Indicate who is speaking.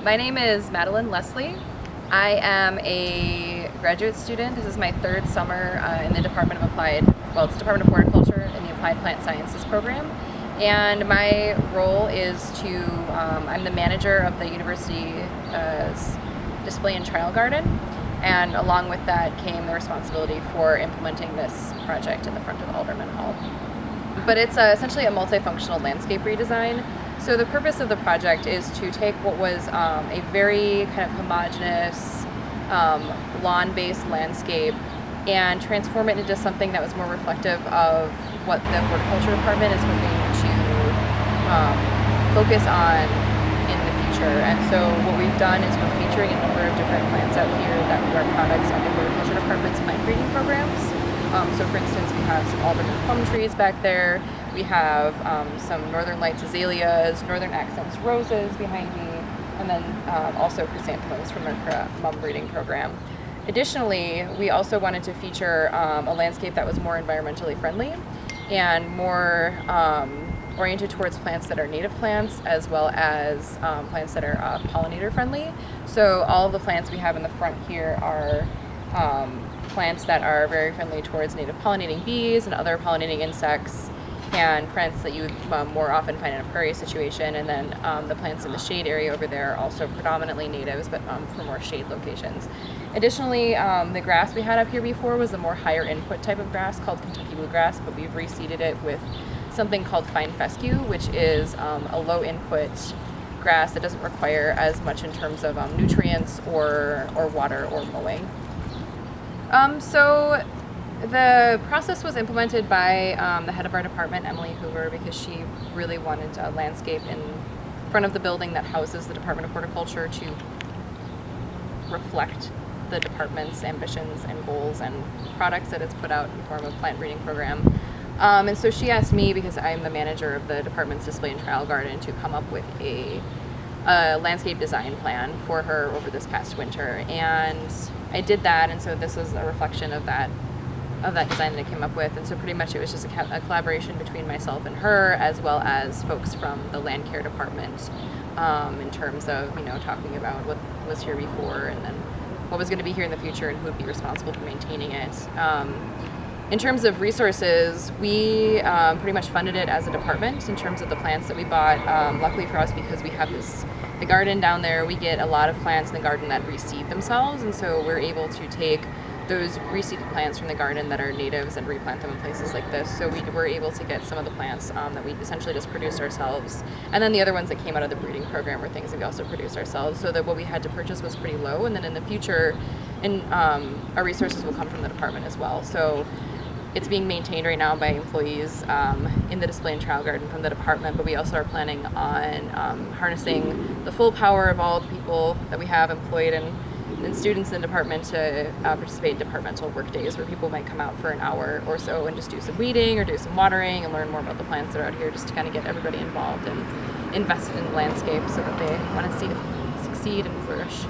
Speaker 1: My name is Madeline Leslie. I am a graduate student. This is my third summer in the Department of it's Department of Horticulture in the Applied Plant Sciences program. And my role is I'm the manager of the university's display and trial garden. And along with that came the responsibility for implementing this project in the front of Alderman Hall. But it's essentially a multifunctional landscape redesign. So the purpose of the project is to take what was a very kind of homogeneous lawn-based landscape and transform it into something that was more reflective of what the horticulture department is hoping to focus on in the future. And so what we've done is we're featuring a number of different plants out here that are products of the horticulture department's plant breeding programs. So for instance, we have some Alderman plum trees back there. We have some Northern Lights azaleas, Northern Accents roses behind me, and then also chrysanthemums from our mum breeding program. Additionally, we also wanted to feature a landscape that was more environmentally friendly and more oriented towards plants that are native plants, as well as plants that are pollinator friendly. So all of the plants we have in the front here are plants that are very friendly towards native pollinating bees and other pollinating insects, and plants that you would more often find in a prairie situation. And then the plants in the shade area over there are also predominantly natives, but for more shade locations. Additionally, the grass we had up here before was a more higher input type of grass called Kentucky bluegrass, but we've reseeded it with something called fine fescue, which is a low input grass that doesn't require as much in terms of nutrients or water or mowing. So the process was implemented by the head of our department, Emily Hoover, because she really wanted a landscape in front of the building that houses the Department of Horticulture to reflect the department's ambitions and goals and products that it's put out in the form of plant breeding program. And so she asked me, because I'm the manager of the department's display and trial garden, to come up with a landscape design plan for her over this past winter. And I did that, and so this is a reflection of that design that I came up with. And so pretty much it was just a collaboration between myself and her, as well as folks from the land care department, in terms of talking about what was here before and then what was going to be here in the future and who would be responsible for maintaining it. In terms of resources, we pretty much funded it as a department in terms of the plants that we bought. Luckily for us, because we have the garden down there, we get a lot of plants in the garden that reseed themselves, and so we're able to take those reseeded plants from the garden that are natives and replant them in places like this. So we were able to get some of the plants that we essentially just produced ourselves. And then the other ones that came out of the breeding program were things that we also produced ourselves, so that what we had to purchase was pretty low. And then in the future, our resources will come from the department as well. So it's being maintained right now by employees in the display and trial garden from the department, but we also are planning on harnessing the full power of all the people that we have employed and students in the department to participate in departmental work days, where people might come out for an hour or so and just do some weeding or do some watering and learn more about the plants that are out here, just to kind of get everybody involved and invested in the landscape so that they want to see it succeed and flourish.